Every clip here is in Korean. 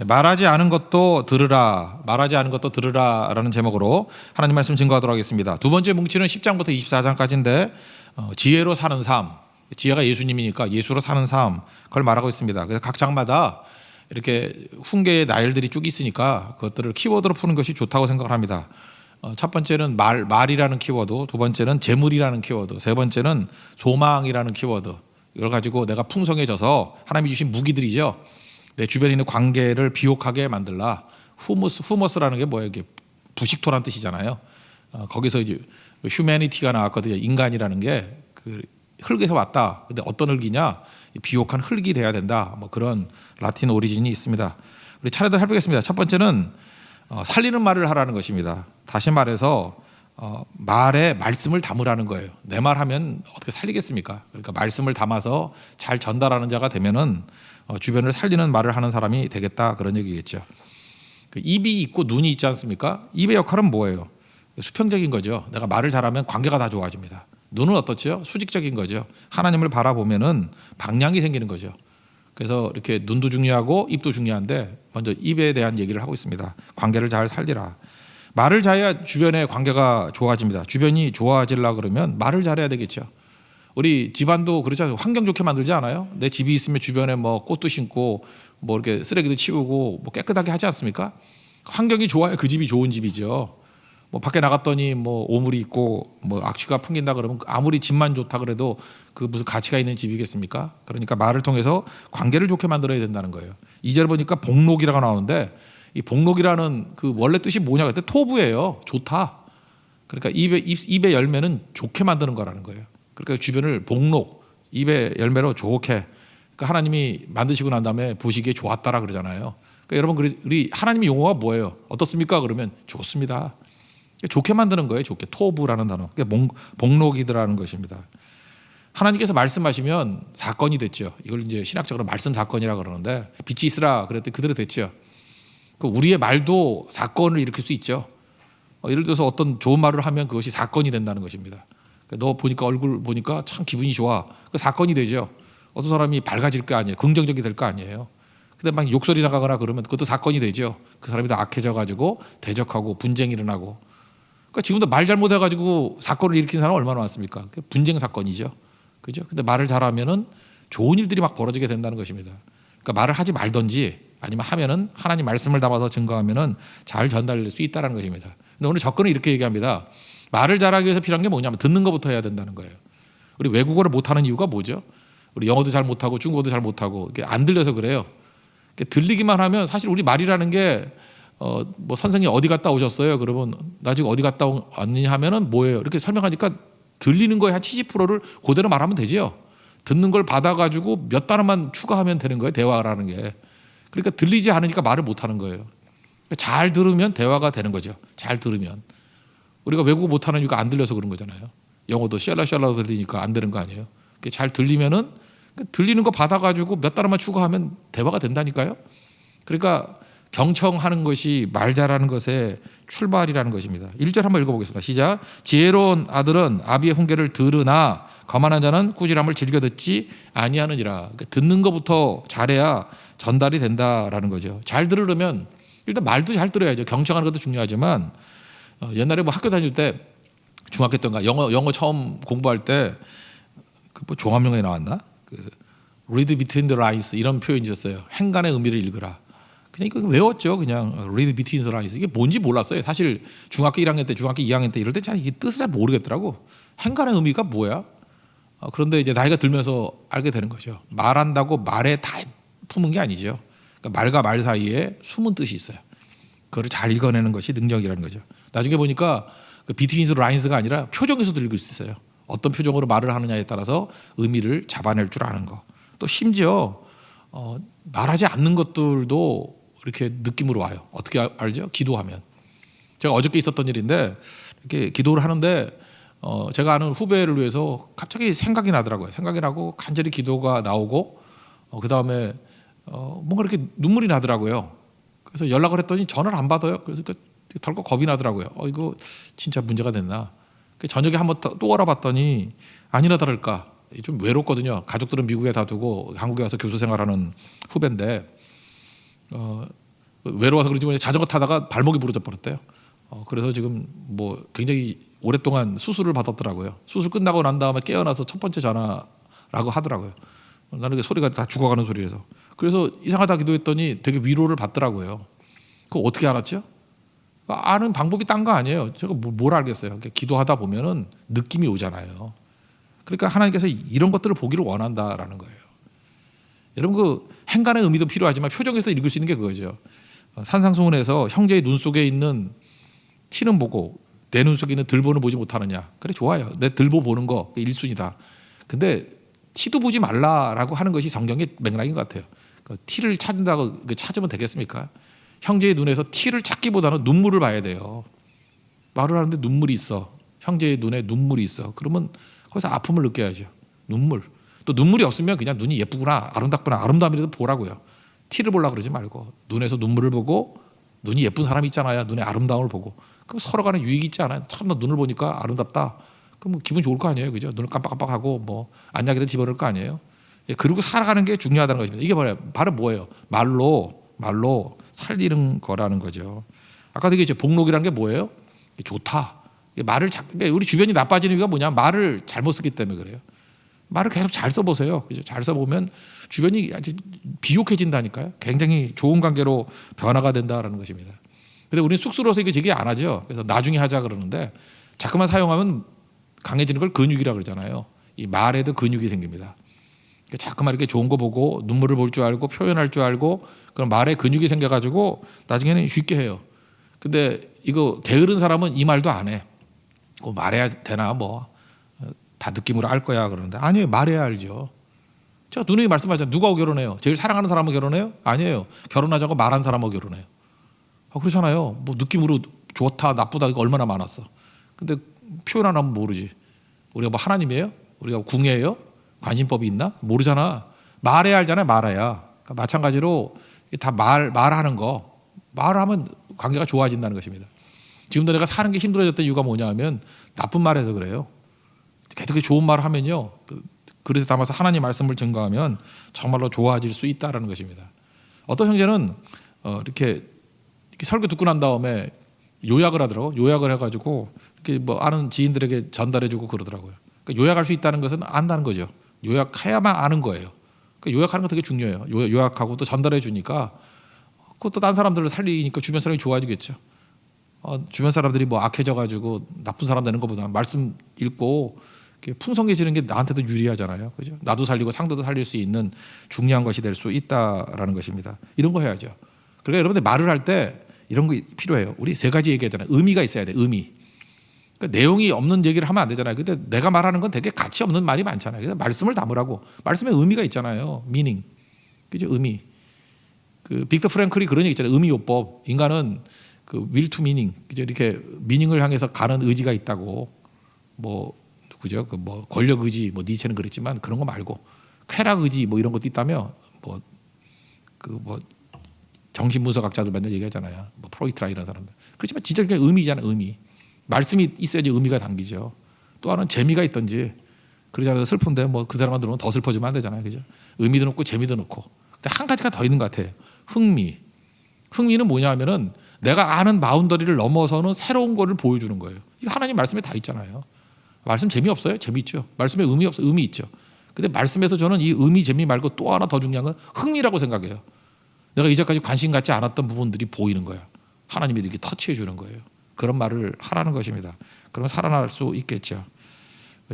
말하지 않은 것도 들으라, 말하지 않은 것도 들으라라는 제목으로 하나님 말씀 증거하도록 하겠습니다. 두 번째 뭉치는 10장부터 24장까지인데 지혜로 사는 삶, 지혜가 예수님이니까 예수로 사는 삶, 그걸 말하고 있습니다. 그래서 각 장마다 이렇게 훈계의 나열들이 쭉 있으니까 그것들을 키워드로 푸는 것이 좋다고 생각을 합니다. 첫 번째는 말이라는 키워드, 두 번째는 재물이라는 키워드, 세 번째는 소망이라는 키워드. 이걸 가지고 내가 풍성해져서 하나님이 주신 무기들이죠. 내 주변에 있는 관계를 비옥하게 만들라. 후머스라는 게 뭐예요? 이게 부식토란 뜻이잖아요. 거기서 이제 휴머니티가 나왔거든요. 인간이라는 게 그 흙에서 왔다. 근데 어떤 흙이냐? 비옥한 흙이 돼야 된다. 뭐 그런 라틴 오리진이 있습니다. 우리 차례대로 해보겠습니다. 첫 번째는 살리는 말을 하라는 것입니다. 다시 말해서 말에 말씀을 담으라는 거예요. 내 말하면 어떻게 살리겠습니까? 그러니까 말씀을 담아서 잘 전달하는 자가 되면은 주변을 살리는 말을 하는 사람이 되겠다, 그런 얘기겠죠. 입이 있고 눈이 있지 않습니까? 입의 역할은 뭐예요? 수평적인 거죠. 내가 말을 잘하면 관계가 다 좋아집니다. 눈은 어떻죠? 수직적인 거죠. 하나님을 바라보면은 방향이 생기는 거죠. 그래서 이렇게 눈도 중요하고 입도 중요한데 먼저 입에 대한 얘기를 하고 있습니다. 관계를 잘 살리라. 말을 잘해야 주변의 관계가 좋아집니다. 주변이 좋아지려 그러면 말을 잘해야 되겠죠. 우리 집안도 그렇죠. 환경 좋게 만들지 않아요? 내 집이 있으면 주변에 뭐 꽃도 심고 뭐 이렇게 쓰레기도 치우고 뭐 깨끗하게 하지 않습니까? 환경이 좋아야 그 집이 좋은 집이죠. 뭐 밖에 나갔더니 뭐 오물이 있고 뭐 악취가 풍긴다 그러면 아무리 집만 좋다 그래도 그 무슨 가치가 있는 집이겠습니까? 그러니까 말을 통해서 관계를 좋게 만들어야 된다는 거예요. 2절 보니까 복록이라고 나오는데 이 복록이라는 그 원래 뜻이 뭐냐 그때 토부예요. 좋다. 그러니까 입의 열매는 좋게 만드는 거라는 거예요. 그러니까 주변을 복록, 입의 열매로 좋게. 그러니까 하나님이 만드시고 난 다음에 보시기에 좋았다라 그러잖아요. 그러니까 여러분 우리 하나님의 용어가 뭐예요? 어떻습니까? 그러면 좋습니다. 좋게 만드는 거예요. 좋게. 토부라는 단어. 그러니까 복록이더라는 것입니다. 하나님께서 말씀하시면 사건이 됐죠. 이걸 이제 신학적으로 말씀 사건이라 그러는데 빛이 있으라 그랬더니 그대로 됐죠. 우리의 말도 사건을 일으킬 수 있죠. 예를 들어서 어떤 좋은 말을 하면 그것이 사건이 된다는 것입니다. 너 보니까 얼굴 보니까 참 기분이 좋아. 그 사건이 되죠. 어떤 사람이 밝아질 거 아니에요. 긍정적이 될 거 아니에요. 근데 막 욕설이 나가거나 그러면 그것도 사건이 되죠. 그 사람이 더 악해져 가지고 대적하고 분쟁이 일어나고. 그러니까 지금도 말 잘못해 가지고 사건을 일으킨 사람 얼마나 많습니까? 분쟁 사건이죠. 그죠? 근데 말을 잘하면은 좋은 일들이 막 벌어지게 된다는 것입니다. 그러니까 말을 하지 말든지 아니면 하면은 하나님 말씀을 담아서 증거하면은 잘 전달될 수 있다는 것입니다. 근데 오늘 접근은 이렇게 얘기합니다. 말을 잘하기 위해서 필요한 게 뭐냐면 듣는 것부터 해야 된다는 거예요. 우리 외국어를 못하는 이유가 뭐죠? 우리 영어도 잘 못하고 중국어도 잘 못하고 안 들려서 그래요. 들리기만 하면 사실 우리 말이라는 게 뭐 선생님 어디 갔다 오셨어요? 그러면 나 지금 어디 갔다 왔느냐 하면은 뭐예요? 이렇게 설명하니까 들리는 거에 한 70%를 그대로 말하면 되죠. 듣는 걸 받아가지고 몇 단어만 추가하면 되는 거예요. 대화라는 게. 그러니까 들리지 않으니까 말을 못하는 거예요. 잘 들으면 대화가 되는 거죠. 잘 들으면. 우리가 외국어 못하는 이유가 안 들려서 그런 거잖아요. 영어도 샬라샬라 들리니까 안 되는 거 아니에요. 잘 들리면은 들리는 거 받아가지고 몇 단어만 추가하면 대화가 된다니까요. 그러니까 경청하는 것이 말 잘하는 것의 출발이라는 것입니다. 1절 한번 읽어보겠습니다. 시작. 지혜로운 아들은 아비의 훈계를 들으나 거만한 자는 꾸지람을 즐겨 듣지 아니하느니라. 그러니까 듣는 것부터 잘해야 전달이 된다라는 거죠. 잘 들으려면 일단 말도 잘 들어야죠. 경청하는 것도 중요하지만 옛날에 뭐 학교 다닐 때 중학교 때인가 영어 처음 공부할 때 그 뭐 종합영어에 나왔나? read between the lines 이런 표현이 있었어요. 행간의 의미를 읽으라. 그냥 이거 외웠죠. 그냥 read between the lines. 이게 뭔지 몰랐어요. 사실 중학교 1학년 때, 중학교 2학년 때 이럴 때 잘 이게 뜻을 잘 모르겠더라고. 행간의 의미가 뭐야? 그런데 이제 나이가 들면서 알게 되는 거죠. 말한다고 말에 다 품은 게 아니죠. 그러니까 말과 말 사이에 숨은 뜻이 있어요. 그거를 잘 읽어내는 것이 능력이라는 거죠. 나중에 보니까 그 between the lines가 아니라 표정에서도 읽을 수 있어요. 어떤 표정으로 말을 하느냐에 따라서 의미를 잡아낼 줄 아는 거. 또 심지어 말하지 않는 것들도 이렇게 느낌으로 와요. 어떻게 알죠? 기도하면. 제가 어저께 있었던 일인데 이렇게 기도를 하는데 제가 아는 후배를 위해서 갑자기 생각이 나더라고요. 생각이 나고 간절히 기도가 나오고 그 다음에 뭔가 이렇게 눈물이 나더라고요. 그래서 연락을 했더니 전화를 안 받아요. 그래서 덜컥 겁이 나더라고요. 이거 진짜 문제가 됐나. 저녁에 한번 또 알아봤더니 아니나 다를까 좀 외롭거든요. 가족들은 미국에 다 두고 한국에 와서 교수 생활하는 후배인데 외로워서 그런지 모르겠는데 자전거 타다가 발목이 부러져 버렸대요. 그래서 지금 뭐 굉장히 오랫동안 수술을 받았더라고요. 수술 끝나고 난 다음에 깨어나서 첫 번째 전화라고 하더라고요. 나는 그 소리가 다 죽어가는 소리여서. 그래서 이상하다 기도했더니 되게 위로를 받더라고요. 그거 어떻게 알았죠? 아는 방법이 딴 거 아니에요. 제가 뭘 알겠어요. 기도하다 보면은 느낌이 오잖아요. 그러니까 하나님께서 이런 것들을 보기를 원한다라는 거예요. 여러분 그 행간의 의미도 필요하지만 표정에서 읽을 수 있는 게 그거죠. 산상수훈에서 형제의 눈 속에 있는 티는 보고 내 눈 속에 있는 들보는 보지 못하느냐. 그래 좋아요. 내 들보 보는 거 1순위다. 근데 티도 보지 말라라고 하는 것이 성경의 맥락인 것 같아요. 티를 찾는다고 찾으면 되겠습니까? 형제의 눈에서 티를 찾기보다는 눈물을 봐야 돼요. 말을 하는데 눈물이 있어. 형제의 눈에 눈물이 있어. 그러면 거기서 아픔을 느껴야죠. 눈물. 또 눈물이 없으면 그냥 눈이 예쁘구나, 아름답구나, 아름다움이라도 보라고요. 티를 보려고 그러지 말고 눈에서 눈물을 보고 눈이 예쁜 사람이 있잖아요. 눈에 아름다움을 보고. 그럼 서로 간에 유익이 있지 않아요? 참 너 눈을 보니까 아름답다. 그럼 뭐 기분 좋을 거 아니에요. 그죠? 눈을 깜빡깜빡하고 뭐 안약에도 집어넣을 거 아니에요. 그리고 살아가는 게 중요하다는 것입니다. 이게 바로 뭐예요? 말로 살리는 거라는 거죠. 아까도 이게 복록이라는 게 뭐예요? 좋다. 말을 우리 주변이 나빠지는 이유가 뭐냐? 말을 잘못 쓰기 때문에 그래요. 말을 계속 잘 써보세요. 그죠? 잘 써보면 주변이 아주 비옥해진다니까요. 굉장히 좋은 관계로 변화가 된다라는 것입니다. 근데 우리는 쑥스러워서 이거 제기 안 하죠. 그래서 나중에 하자 그러는데 자꾸만 사용하면 강해지는 걸 근육이라 그러잖아요. 이 말에도 근육이 생깁니다. 자꾸만 이렇게 좋은 거 보고 눈물을 볼 줄 알고 표현할 줄 알고 그럼 말에 근육이 생겨가지고 나중에는 쉽게 해요. 근데 이거 게으른 사람은 이 말도 안 해. 말해야 되나 뭐 다 느낌으로 알 거야 그러는데 아니에요. 말해야 알죠. 제가 누누이 말씀하잖아요. 누가 결혼해요? 제일 사랑하는 사람하고 결혼해요? 아니에요. 결혼하자고 말한 사람하고 결혼해요. 그렇잖아요. 뭐 느낌으로 좋다 나쁘다 이거 얼마나 많았어. 근데 표현 안 하면 모르지. 우리가 뭐 하나님이에요? 우리가 궁예예요? 관심법이 있나? 모르잖아. 말해야 알잖아요. 말해야. 그러니까 마찬가지로 다 말하는 거. 말하면 관계가 좋아진다는 것입니다. 지금도 내가 사는 게 힘들어졌던 이유가 뭐냐 하면 나쁜 말해서 그래요. 계속 좋은 말을 하면요. 그릇에 담아서 하나님 말씀을 증거하면 정말로 좋아질 수 있다는 것입니다. 어떤 형제는 이렇게 설교 듣고 난 다음에 요약을 하더라고. 요약을 해가지고 이렇게 뭐 아는 지인들에게 전달해주고 그러더라고요. 그러니까 요약할 수 있다는 것은 안다는 거죠. 요약해야만 아는 거예요. 그러니까 요약하는 거 되게 중요해요. 요약하고 또 전달해 주니까 그것도 딴 사람들을 살리니까 주변 사람이 좋아지겠죠. 주변 사람들이 뭐 악해져가지고 나쁜 사람 되는 것보다 말씀 읽고 풍성해지는 게 나한테도 유리하잖아요. 그죠? 나도 살리고 상대도 살릴 수 있는 중요한 것이 될 수 있다라는 것입니다. 이런 거 해야죠. 그러니까 여러분들 말을 할 때 이런 거 필요해요. 우리 세 가지 얘기하잖아요. 의미가 있어야 돼. 의미. 그러니까 내용이 없는 얘기를 하면 안 되잖아요. 근데 내가 말하는 건 되게 가치 없는 말이 많잖아요. 그래서 말씀을 담으라고. 말씀에 의미가 있잖아요. 미닝. 그죠? 의미. 그 빅터 프랭클이 그런 얘기 있잖아요. 의미요법. 인간은 그 will to meaning. 그죠? 이렇게 미닝을 향해서 가는 의지가 있다고. 뭐 그죠? 그 뭐 권력 의지, 뭐 니체는 그랬지만 그런 거 말고 쾌락 의지 뭐 이런 것도 있다며 뭐 정신분석학자들 맨날 얘기하잖아요. 뭐 프로이트라 이런 사람들. 그렇지만 진짜 그게 의미잖아요. 의미. 말씀이 있어야지 의미가 담기죠. 또 하나는 재미가 있던지 그러지 않아서 슬픈데 뭐 그 사람만 들으면 더 슬퍼지면 안 되잖아요. 그죠? 의미도 넣고 재미도 넣고. 근데 한 가지가 더 있는 것 같아요. 흥미. 흥미는 뭐냐 하면은 내가 아는 바운더리를 넘어서는 새로운 거를 보여주는 거예요. 이거 하나님 말씀에 다 있잖아요. 말씀 재미없어요? 재미있죠. 말씀에 의미 없어요? 의미 있죠. 근데 말씀에서 저는 이 의미 재미 말고 또 하나 더 중요한 건 흥미라고 생각해요. 내가 이제까지 관심 갖지 않았던 부분들이 보이는 거야. 하나님이 이렇게 터치해 주는 거예요. 그런 말을 하라는 것입니다. 그러면 살아날 수 있겠죠.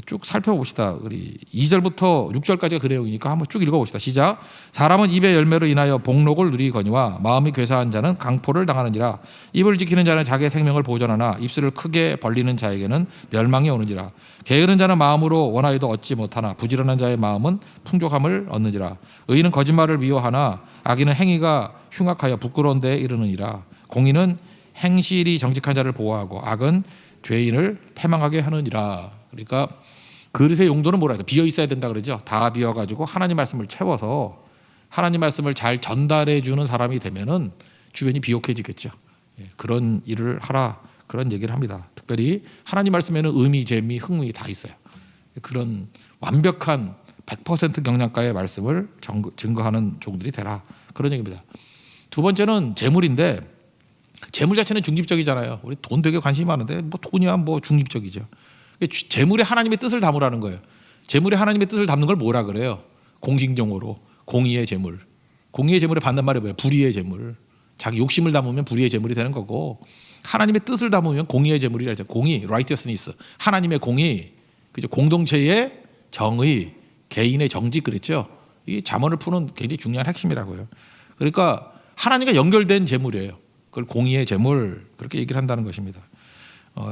쭉 살펴봅시다. 우리 2절부터 6절까지가 그 내용이니까 한번 쭉 읽어봅시다. 시작. 사람은 입의 열매로 인하여 복록을 누리거니와 마음이 괴사한 자는 강포를 당하느니라. 입을 지키는 자는 자기의 생명을 보존하나 입술을 크게 벌리는 자에게는 멸망이 오느니라. 게으른 자는 마음으로 원하여도 얻지 못하나 부지런한 자의 마음은 풍족함을 얻느니라. 의인은 거짓말을 미워하나 악인은 행위가 흉악하여 부끄러운 데에 이르느니라. 공의는 행실이 정직한 자를 보호하고 악은 죄인을 패망하게 하느니라. 그러니까 그릇의 용도는 뭐라 해서 비어 있어야 된다 그러죠. 다 비어가지고 하나님 말씀을 채워서 하나님 말씀을 잘 전달해 주는 사람이 되면은 주변이 비옥해지겠죠. 그런 일을 하라 그런 얘기를 합니다. 특별히 하나님 말씀에는 의미, 재미, 흥미 다 있어요. 그런 완벽한 100% 경량가의 말씀을 증거하는 종들이 되라 그런 얘기입니다. 두 번째는 재물인데 재물 자체는 중립적이잖아요. 우리 돈 되게 관심이 많은데 뭐 돈이야 뭐 중립적이죠. 재물에 하나님의 뜻을 담으라는 거예요. 재물에 하나님의 뜻을 담는 걸 뭐라 그래요? 공식용어로 공의의 재물. 공의의 재물에 받는 말이 뭐예요? 불의의 재물. 자기 욕심을 담으면 불의의 재물이 되는 거고 하나님의 뜻을 담으면 공의의 재물이라 하죠. 공의, righteousness. 하나님의 공의, 그죠? 공동체의 정의, 개인의 정직 그랬죠. 이 잠언을 푸는 굉장히 중요한 핵심이라고요. 그러니까 하나님과 연결된 재물이에요. 그걸 공의의 재물 그렇게 얘기를 한다는 것입니다.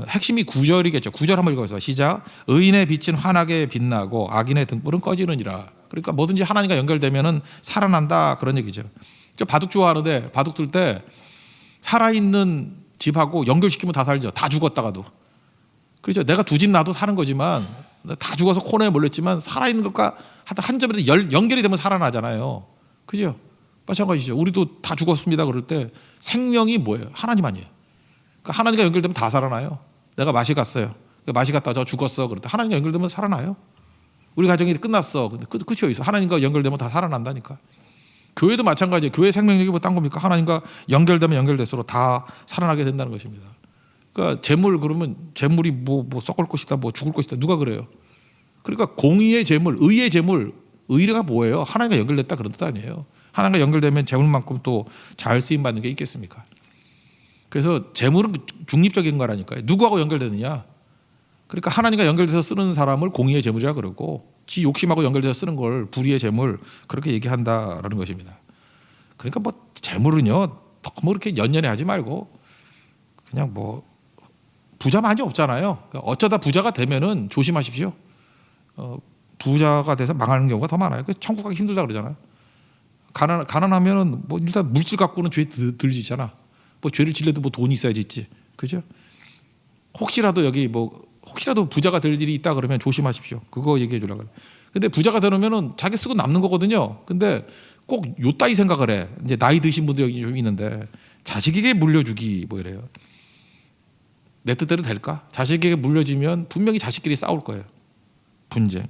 핵심이 9절이겠죠. 9절 한번 읽어보세요. 시작. 의인의 빛은 환하게 빛나고 악인의 등불은 꺼지느니라. 그러니까 뭐든지 하나님과 연결되면은 살아난다 그런 얘기죠. 저 바둑 좋아하는데 바둑 둘 때 살아있는 집하고 연결시키면 다 살죠. 다 죽었다가도. 그렇죠. 내가 두 집 놔도 사는 거지만 다 죽어서 코너에 몰렸지만 살아있는 것과 한 점이라도 연결이 되면 살아나잖아요. 그죠? 마찬가지죠. 우리도 다 죽었습니다 그럴 때 생명이 뭐예요? 하나님 아니에요. 그러니까 하나님과 연결되면 다 살아나요. 내가 맛이 갔어요. 맛이 갔다 저 죽었어 그럴 때 하나님과 연결되면 살아나요. 우리 가정이 끝났어. 근데 끝이 어디 있어? 하나님과 연결되면 다 살아난다니까. 교회도 마찬가지예요. 교회 생명력이 뭐 딴 겁니까? 하나님과 연결되면 연결될수록 다 살아나게 된다는 것입니다. 그러니까 재물 그러면 재물이 뭐 썩을 것이다, 뭐 죽을 것이다 누가 그래요? 그러니까 공의의 재물, 의의 재물, 의가 뭐예요? 하나님과 연결됐다 그런 뜻 아니에요. 하나님과 연결되면 재물만큼 또 잘 쓰임 받는 게 있겠습니까? 그래서 재물은 중립적인 거라니까요. 누구하고 연결되느냐? 그러니까 하나님과 연결돼서 쓰는 사람을 공의의 재물이라 그러고 지 욕심하고 연결돼서 쓰는 걸 불의의 재물 그렇게 얘기한다라는 것입니다. 그러니까 뭐 재물은요 너무 이렇게 연연해 하지 말고 그냥 뭐 부자 많이 없잖아요. 어쩌다 부자가 되면은 조심하십시오. 부자가 돼서 망하는 경우가 더 많아요. 천국 가기 힘들다 그러잖아요. 가난하면은 뭐 일단 물질 갖고는 죄 덜 짓잖아. 뭐 죄를 지려도 뭐 돈이 있어야지 있지. 그죠? 혹시라도 여기 뭐 혹시라도 부자가 될 일이 있다 그러면 조심하십시오. 그거 얘기해 주려고 그래. 근데 부자가 되면은 자기 쓰고 남는 거거든요. 근데 꼭 요따위 생각을 해. 이제 나이 드신 분들 여기 좀 있는데 자식에게 물려주기 뭐 이래요. 내 뜻대로 될까? 자식에게 물려주면 분명히 자식끼리 싸울 거예요. 분쟁.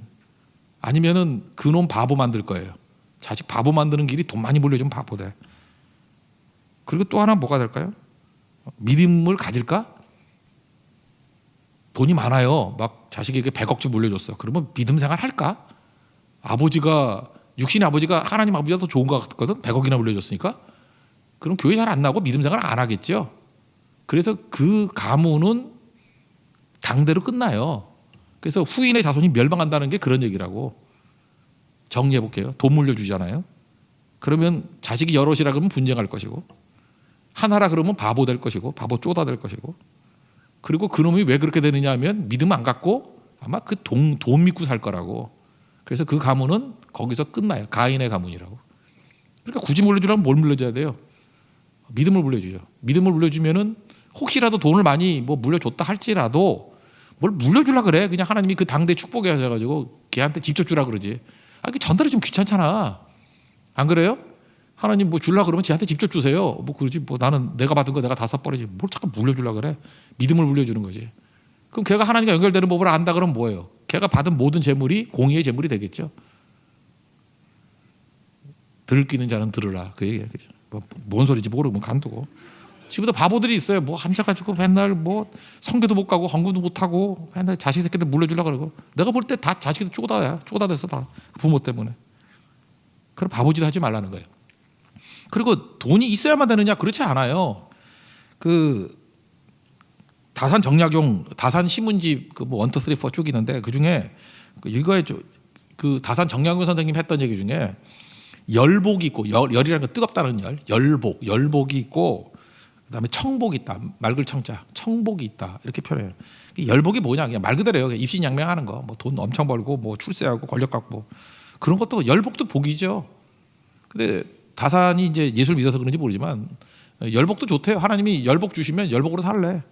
아니면은 그놈 바보 만들 거예요. 자식 바보 만드는 길이 돈 많이 물려주면 바보 돼. 그리고 또 하나 뭐가 될까요? 믿음을 가질까? 돈이 많아요. 막 자식에게 100억씩 물려줬어. 그러면 믿음 생활 할까? 아버지가 육신의 아버지가 하나님 아버지가 더 좋은 것 같거든. 100억이나 물려줬으니까. 그럼 교회 잘 안 나고 믿음 생활 안 하겠죠. 그래서 그 가문은 당대로 끝나요. 그래서 후인의 자손이 멸망한다는 게 그런 얘기라고. 정리해 볼게요. 돈 물려주잖아요. 그러면 자식이 여럿이라 그러면 분쟁할 것이고 하나라 그러면 바보 될 것이고 바보 쪼다 될 것이고 그리고 그놈이 왜 그렇게 되느냐 하면 믿음 안 갖고 아마 그 돈 믿고 살 거라고. 그래서 그 가문은 거기서 끝나요. 가인의 가문이라고. 그러니까 굳이 물려주려면 뭘 물려줘야 돼요? 믿음을 물려주죠. 믿음을 물려주면은 혹시라도 돈을 많이 뭐 물려줬다 할지라도 뭘 물려주려 그래. 그냥 하나님이 그 당대 축복에 하셔가지고 걔한테 직접 주라 그러지. 그 전달이 좀 귀찮잖아. 안 그래요? 하나님 뭐 주려 그러면 쟤한테 직접 주세요. 뭐 그러지 뭐 나는 내가 받은 거 내가 다 써버리지. 뭘 잠깐 물려주려 그래. 믿음을 물려주는 거지. 그럼 걔가 하나님과 연결되는 법을 안다 그러면 뭐예요? 걔가 받은 모든 재물이 공의의 재물이 되겠죠. 들을 끼는 자는 들으라. 그 얘기야. 뭔 소리인지 모르면 간두고. 집에도 바보들이 있어요. 뭐 앉아가지고 맨날 뭐 성교도 못 가고 헌금도 못 하고 맨날 자식 새끼들 물려주려 그러고. 내가 볼 때 다 자식들 쪼다됐어 다 부모 때문에. 그럼 바보짓 하지 말라는 거예요. 그리고 돈이 있어야만 되느냐? 그렇지 않아요. 그 다산 정약용 다산 신문집 그 뭐 1, 2, 3, 4 쭉 있는데 그 중에 이거에 그 다산 정약용 선생님 했던 얘기 중에 열복이 있고 열이라는 건 뜨겁다는 열복이 있고 그다음에 청복이 있다. 맑을 청자 청복이 있다 이렇게 표현해요. 열복이 뭐냐? 그냥 말 그대로요. 입신양명하는 거. 뭐 돈 엄청 벌고 뭐 출세하고 권력 갖고 그런 것도 열복도 복이죠. 근데 다산이 이제 예술 믿어서 그런지 모르지만 열복도 좋대요. 하나님이 열복 주시면 열복으로 살래.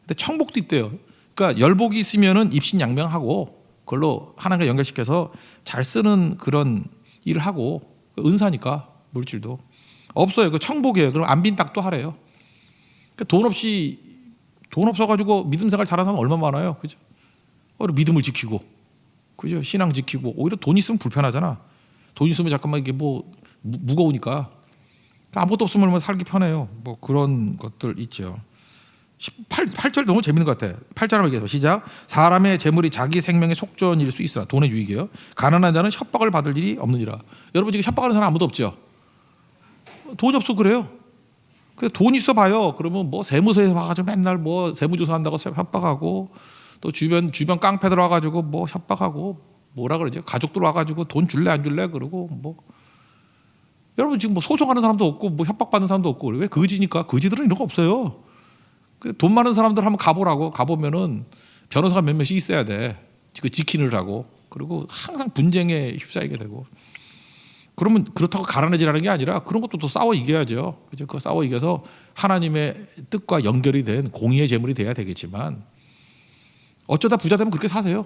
근데 청복도 있대요. 그러니까 열복이 있으면은 입신양명하고 그걸로 하나님과 연결시켜서 잘 쓰는 그런 일을 하고 은사니까 물질도 없어요. 그 청복이에요. 그럼 안 빈 딱도 하래요. 그러니까 돈 없어가지고 믿음 생활 잘하는 사람 얼마나 많아요, 그죠? 믿음을 지키고, 그죠? 신앙 지키고 오히려 돈 있으면 불편하잖아. 돈 있으면 잠깐만 이게 뭐 무거우니까 아무것도 없으면 얼마나 살기 편해요. 뭐 그런 것들 있죠. 8절 너무 재밌는 것 같아. 8절 한번 얘기해서 시작. 사람의 재물이 자기 생명의 속전일 수 있으나 돈의 유익이요. 가난한 자는 협박을 받을 일이 없느니라. 여러분 지금 협박하는 사람 아무도 없죠. 돈이 없어 그래요. 그래서 돈 있어 봐요. 그러면 뭐 세무서에서 와가지고 맨날 뭐 세무조사한다고 협박하고 또 주변 깡패들 와가지고 뭐 협박하고 뭐라 그러죠. 가족들 와가지고 돈 줄래 안 줄래 그러고 뭐 여러분 지금 뭐 소송하는 사람도 없고 뭐 협박받는 사람도 없고 왜 거지니까 거지들은 이런 거 없어요. 돈 많은 사람들 한번 가보라고 가보면은 변호사가 몇 명씩 있어야 돼. 그 지키느라고. 그리고 항상 분쟁에 휩싸이게 되고. 그러면 그렇다고 가난해지라는 게 아니라 그런 것도 또 싸워 이겨야죠. 그죠? 그 싸워 이겨서 하나님의 뜻과 연결이 된 공의의 재물이 돼야 되겠지만 어쩌다 부자 되면 그렇게 사세요.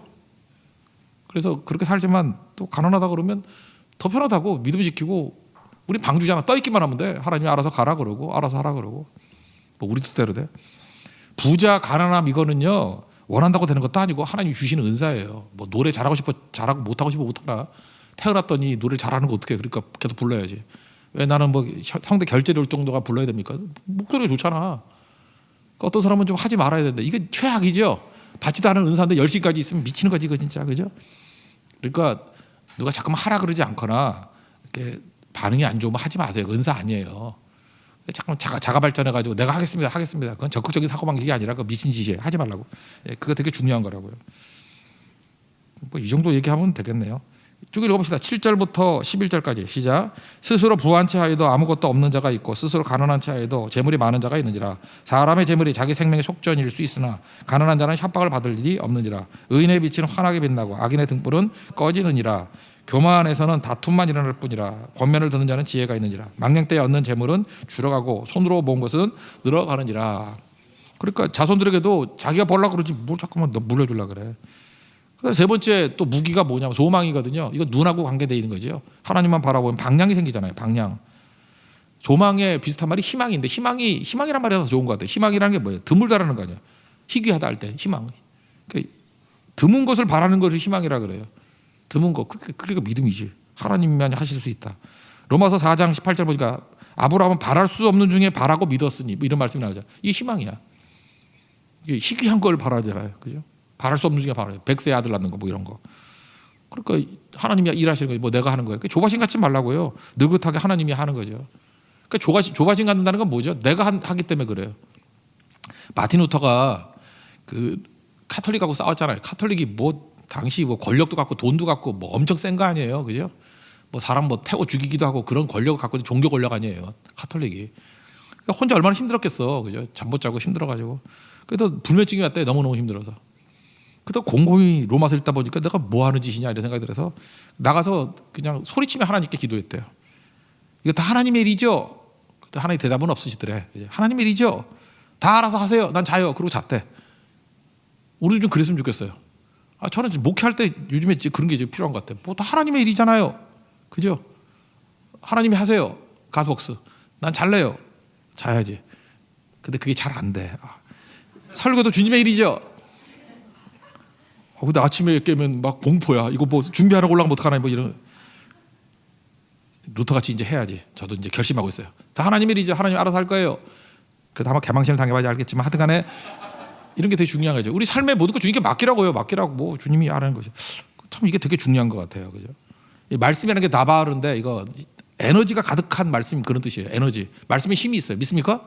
그래서 그렇게 살지만 또 가난하다 그러면 더 편하다고 믿음 지키고 우리 방주잖아. 떠있기만 하면 돼. 하나님이 알아서 가라 그러고 알아서 하라 그러고 뭐 우리 뜻대로 돼. 부자 가난함 이거는요 원한다고 되는 것도 아니고 하나님이 주시는 은사예요. 뭐 노래 잘하고 싶어 잘하고 못하고 싶어 못하나 태어났더니 노래 잘하는 거 어떻게 그러니까 계속 불러야지. 왜 나는 뭐 성대 결절이 올 정도가 불러야 됩니까? 목소리가 좋잖아. 그러니까 어떤 사람은 좀 하지 말아야 된다. 이게 최악이죠. 받지도 않은 은사인데 10시까지 있으면 미치는 거지 이거 진짜 그죠? 그러니까 누가 자꾸만 하라 그러지 않거나 이렇게 반응이 안 좋으면 하지 마세요. 은사 아니에요. 자꾸 자가 발전해가지고 내가 하겠습니다. 그건 적극적인 사고방식이 아니라 그 미친 짓이에요. 하지 말라고. 예, 그거 되게 중요한 거라고요. 뭐 이 정도 얘기하면 되겠네요. 쭉 읽어봅시다. 7절부터 11절까지 시작. 스스로 부한 채 하여도 아무것도 없는 자가 있고 스스로 가난한 채 하여도 재물이 많은 자가 있느니라. 사람의 재물이 자기 생명의 속전일 수 있으나 가난한 자는 협박을 받을 일이 없느니라. 의인의 빛은 환하게 빛나고 악인의 등불은 꺼지느니라. 교만에서는 다툼만 일어날 뿐이라. 권면을 듣는 자는 지혜가 있느니라. 망령 때에 얻는 재물은 줄어가고 손으로 모은 것은 늘어가느니라. 그러니까 자손들에게도 자기가 벌려고 그러지 뭘 자꾸만 너 물려주려고 그래. 세 번째 또 무기가 뭐냐면 소망이거든요. 이거 눈하고 관계되어 있는 거죠. 하나님만 바라보면 방향이 생기잖아요. 방향. 소망에 비슷한 말이 희망인데 희망이란 말이 더 좋은 것 같아요. 희망이라는 게 뭐예요? 드물다라는 거 아니에요. 희귀하다 할 때 희망. 그러니까 드문 것을 바라는 것을 희망이라 그래요. 드문 거. 그러니까 믿음이지. 하나님만 하실 수 있다. 로마서 4장 18절 보니까 아브라함은 바랄 수 없는 중에 바라고 믿었으니 뭐 이런 말씀이 나오죠. 이게 희망이야. 이게 희귀한 걸 바라야 되나요? 그죠? 바랄 수 없는 중에 바라요. 100세 아들 낳는 거 뭐 이런 거. 그러니까 하나님이 일하시는 거예요. 뭐 내가 하는 거예요. 조바심 갖지 말라고요. 느긋하게 하나님이 하는 거죠. 그러니까 조바심 갖는다는 건 뭐죠? 내가 하기 때문에 그래요. 마틴 루터가 그 카톨릭하고 싸웠잖아요. 카톨릭이 뭐 당시 뭐 권력도 갖고 돈도 갖고 뭐 엄청 센 거 아니에요, 그죠? 뭐 사람 뭐 태워 죽이기도 하고 그런 권력을 갖고 있는 종교 권력 아니에요, 카톨릭이. 그러니까 혼자 얼마나 힘들었겠어, 그죠? 잠 못 자고 힘들어가지고. 그래도 불면증이 왔대, 너무 힘들어서. 그래도 곰곰이 로마서 읽다 보니까 내가 뭐 하는 짓이냐 이런 생각이 들어서 나가서 그냥 소리치며 하나님께 기도했대요. 이거 다 하나님의 일이죠. 그때 하나님 대답은 없으시더래. 하나님의 일이죠. 다 알아서 하세요. 난 자요. 그러고 잤대. 우리도 좀 그랬으면 좋겠어요. 저는 목회할 때 요즘에 그런 게 필요한 것 같아요. 뭐 다 하나님의 일이잖아요. 그죠? 하나님이 하세요. 갓웍스. 난 잘래요. 자야지. 근데 그게 잘 안 돼. 설교도 주님의 일이죠. 근데 아침에 깨면 막 공포야. 이거 뭐 준비하라고 올라가면 어떡하나 뭐 이런. 루터같이 이제 해야지. 저도 이제 결심하고 있어요. 다 하나님의 일이죠. 하나님 알아서 할 거예요. 그래도 아마 개망신을 당해봐야지 알겠지만 하여튼간에 이런 게 되게 중요한 거죠. 우리 삶의 모든 거 주님께 맡기라고요. 맡기라고 뭐 주님이 알아는 거죠. 참 이게 되게 중요한 것 같아요. 그죠? 이 말씀이라는 게 나바르인데 이거 에너지가 가득한 말씀 그런 뜻이에요. 에너지. 말씀에 힘이 있어요. 믿습니까?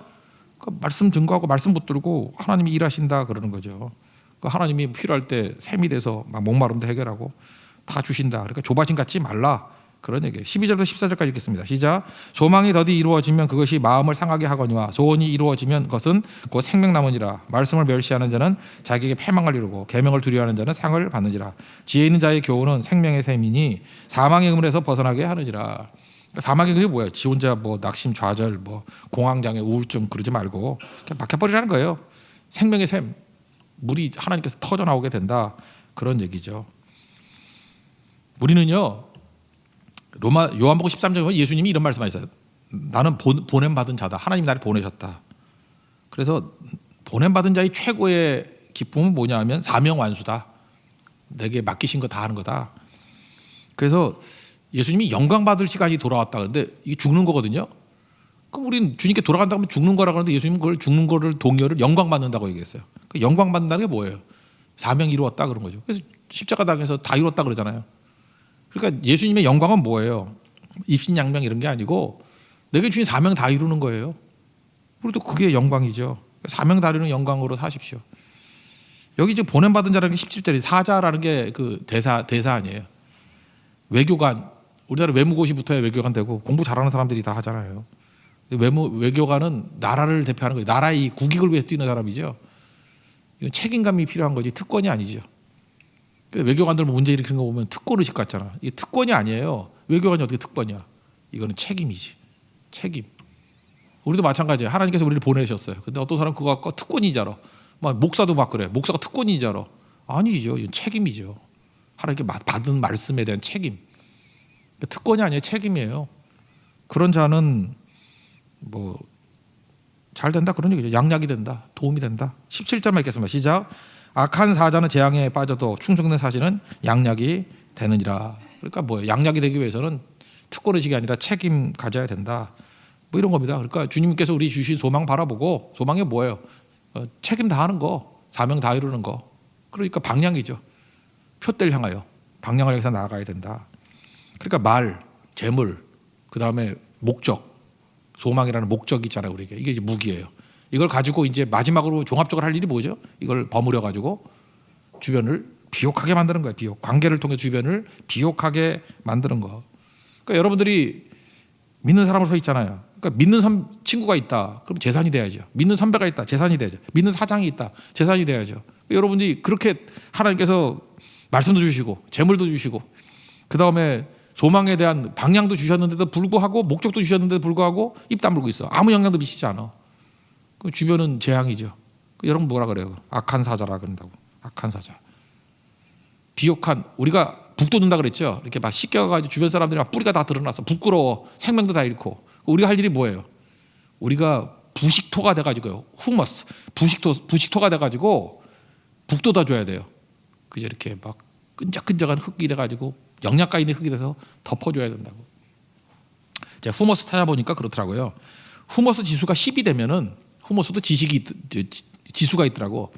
그러니까 말씀 증거하고 말씀 붙들고 하나님이 일하신다 그러는 거죠. 그러니까 하나님이 필요할 때 샘이 돼서 막 목마름도 해결하고 다 주신다. 그러니까 조바심 갖지 말라. 그런 얘기예요. 12절부터 14절까지 읽겠습니다. 시작. 소망이 더디 이루어지면 그것이 마음을 상하게 하거니와 소원이 이루어지면 그것은 곧 생명나무니라. 말씀을 멸시하는 자는 자기에게 패망을 이루고 계명을 두려워하는 자는 상을 받느니라. 지혜 있는 자의 교훈은 생명의 셈이니 사망의 그물에서 벗어나게 하느니라. 사망의 그물이 뭐예요? 지 혼자 뭐 낙심, 좌절, 뭐 공황장애, 우울증 그러지 말고 그냥 막혀버리라는 거예요. 생명의 셈. 물이 하나님께서 터져 나오게 된다. 그런 얘기죠. 우리는요. 요한복음 13장에 예수님이 이런 말씀하셨어요. 나는 보냄받은 자다. 하나님이 나를 보내셨다. 그래서 보냄받은 자의 최고의 기쁨은 뭐냐 하면 사명 완수다. 내게 맡기신 거 다 하는 거다. 그래서 예수님이 영광 받을 시간이 돌아왔다. 근데 이게 죽는 거거든요. 그럼 우리는 주님께 돌아간다고 하면 죽는 거라고 하는데 예수님은 그걸 죽는 거를 동의를 영광 받는다고 얘기했어요. 그 영광 받는다는 게 뭐예요? 사명 이루었다 그런 거죠. 그래서 십자가 당해서 다 이뤘다 그러잖아요. 그러니까 예수님의 영광은 뭐예요? 입신양명 이런 게 아니고 내게 주신 사명 다 이루는 거예요. 우리도 그게 영광이죠. 사명 다 이루는 영광으로 사십시오. 여기 지금 보냄받은 자라는 게 17절이 사자라는 게 그 대사 아니에요. 외교관, 우리나라 외무고시부터야 외교관 되고 공부 잘하는 사람들이 다 하잖아요. 외교관은 나라를 대표하는 거예요. 나라의 국익을 위해서 뛰는 사람이죠. 이건 책임감이 필요한 거지 특권이 아니죠. 외교관들 문제 일으키는 거 보면 특권 의식 같잖아. 이게 특권이 아니에요. 외교관이 어떻게 특권이야? 이거는 책임이지. 책임. 우리도 마찬가지예요. 하나님께서 우리를 보내셨어요. 근데 어떤 사람 그거 갖고 특권인 줄 알아. 막 목사도 막 그래. 목사가 특권인 줄 알아. 아니죠. 이건 책임이죠. 하나님께 받은 말씀에 대한 책임. 특권이 아니에요. 책임이에요. 그런 자는 뭐 잘 된다 그런 얘기죠. 양약이 된다. 도움이 된다. 17절만 읽겠습니다. 시작. 악한 사자는 재앙에 빠져도 충성된 사실은 양약이 되느니라. 그러니까 뭐예요? 양약이 되기 위해서는 특권의식이 아니라 책임 가져야 된다. 뭐 이런 겁니다. 그러니까 주님께서 우리 주신 소망 바라보고 소망이 뭐예요? 책임 다하는 거, 사명 다 이루는 거. 그러니까 방향이죠. 표대를 향하여 방향을 향해서 나아가야 된다. 그러니까 말, 재물, 그 다음에 목적, 소망이라는 목적이 있잖아요. 우리에게 이게 이제 무기예요. 이걸 가지고 이제 마지막으로 종합적으로 할 일이 뭐죠? 이걸 버무려 가지고 주변을 비옥하게 만드는 거예요. 비옥. 관계를 통해 주변을 비옥하게 만드는 거. 그러니까 여러분들이 믿는 사람으로 서 있잖아요. 그러니까 믿는 친구가 있다. 그럼 재산이 돼야죠. 믿는 선배가 있다. 재산이 돼야죠. 믿는 사장이 있다. 재산이 돼야죠. 그러니까 여러분들이 그렇게 하나님께서 말씀도 주시고 재물도 주시고 그 다음에 소망에 대한 방향도 주셨는데도 불구하고 목적도 주셨는데도 불구하고 입 다물고 있어. 아무 영향도 미치지 않아. 그 주변은 재앙이죠. 여러분 뭐라 그래요? 악한 사자라 그런다고. 악한 사자. 비옥한 우리가 북돋는다 그랬죠. 이렇게 막 씻겨가지고 주변 사람들이 막 뿌리가 다 드러나서 부끄러워 생명도 다 잃고 우리가 할 일이 뭐예요? 우리가 부식토가 돼가지고요. 후머스 부식토가 돼가지고 북돋아줘야 돼요. 그죠? 이렇게 막 끈적끈적한 흙이 돼가지고 영양가 있는 흙이 돼서 덮어줘야 된다고. 제가 후머스 찾아보니까 그렇더라고요. 후머스 지수가 10이 되면은 후머스도 지수가 있더라고.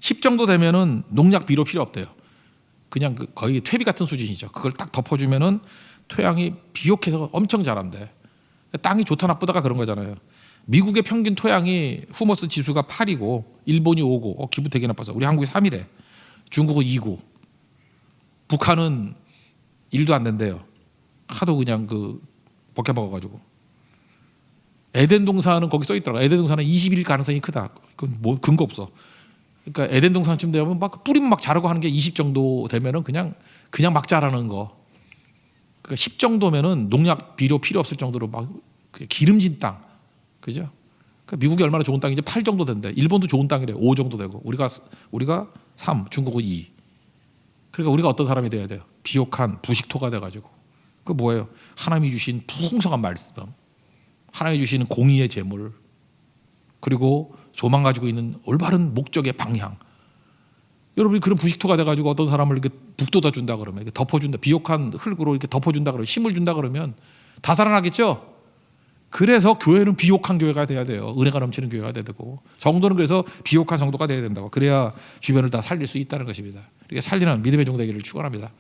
10 정도 되면은 농약 비료 필요 없대요. 그냥 거의 퇴비 같은 수준이죠. 그걸 딱 덮어주면은 토양이 비옥해서 엄청 자란대. 땅이 좋다 나쁘다가 그런 거잖아요. 미국의 평균 토양이 후머스 지수가 8이고 일본이 5고 기분 되게 나빠서 우리 한국이 3이래. 중국은 2고 북한은 1도 안 된대요. 하도 그냥 벗겨 먹어가지고. 에덴 동산은 거기 써 있더라고. 에덴 동산은 20일 가능성이 크다. 그건 뭐 근거 없어. 그러니까 에덴 동산쯤 되면 막 뿌리면 막 자라고 하는 게 20 정도 되면은 그냥 막 자라는 거. 그러니까 10 정도면은 농약 비료 필요 없을 정도로 막 기름진 땅, 그죠? 그러니까 미국이 얼마나 좋은 땅인지 8 정도 된대. 일본도 좋은 땅이래. 5 정도 되고 우리가 3, 중국은 2. 그러니까 우리가 어떤 사람이 돼야 돼요? 비옥한 부식토가 돼가지고. 그 뭐예요? 하나님이 주신 풍성한 말씀, 하나님이 주신 공의의 재물, 그리고 소망 가지고 있는 올바른 목적의 방향. 여러분이 그런 부식토가 돼가지고 어떤 사람을 이렇게 북돋아 준다 그러면, 이렇게 덮어준다, 비옥한 흙으로 이렇게 덮어준다 그러면, 힘을 준다 그러면 다 살아나겠죠. 그래서 교회는 비옥한 교회가 돼야 돼요. 은혜가 넘치는 교회가 돼야 되고, 성도는 그래서 비옥한 성도가 돼야 된다고. 그래야 주변을 다 살릴 수 있다는 것입니다. 이렇게 살리는 믿음의 종 되기를 축원합니다.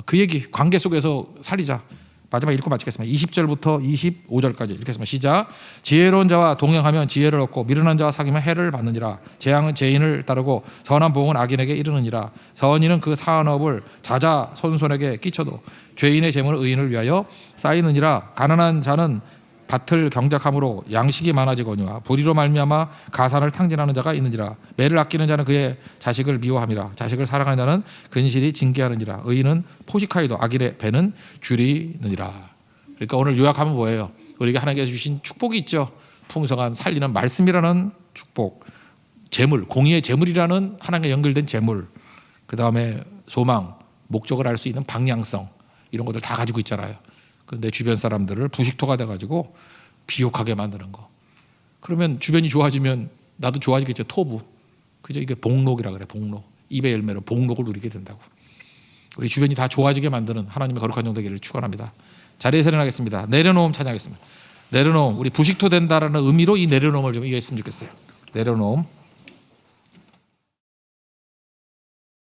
그 얘기 관계 속에서 살리자. 마지막 읽고 마치겠습니다. 20절부터 25절까지 읽겠습니다. 시작. 지혜로운 자와 동행하면 지혜를 얻고 미련한 자와 사귀면 해를 받느니라. 재앙은 죄인을 따르고 선한 보응은 악인에게 이르느니라. 선인은 그 사업을 자자손손에게 끼쳐도 죄인의 재물은 의인을 위하여 쌓이느니라. 가난한 자는 밭을 경작함으로 양식이 많아지거니와 불의로 말미암아 가산을 탕진하는 자가 있느니라. 매를 아끼는 자는 그의 자식을 미워함이라. 자식을 사랑하는 자는 근실이 징계하느니라. 의인은 포식하여도 악인의 배는 줄이느니라. 그러니까 오늘 요약하면 뭐예요? 우리에게 하나님께서 주신 축복이 있죠. 풍성한 살리는 말씀이라는 축복, 재물, 공의의 재물이라는 하나님과 연결된 재물, 그 다음에 소망, 목적을 알 수 있는 방향성, 이런 것들 다 가지고 있잖아요. 내 주변 사람들을 부식토가 돼가지고 비옥하게 만드는 거. 그러면 주변이 좋아지면 나도 좋아지겠죠. 토부. 그죠? 이게 복록이라 그래. 복록. 입의 열매로 복록을 누리게 된다고. 우리 주변이 다 좋아지게 만드는 하나님의 거룩한 종 되기를 축원합니다. 자리에서 일어나겠습니다. 내려놓음 찬양하겠습니다. 내려놓음, 우리 부식토 된다라는 의미로 이 내려놓음을 좀 이해했으면 좋겠어요. 내려놓음.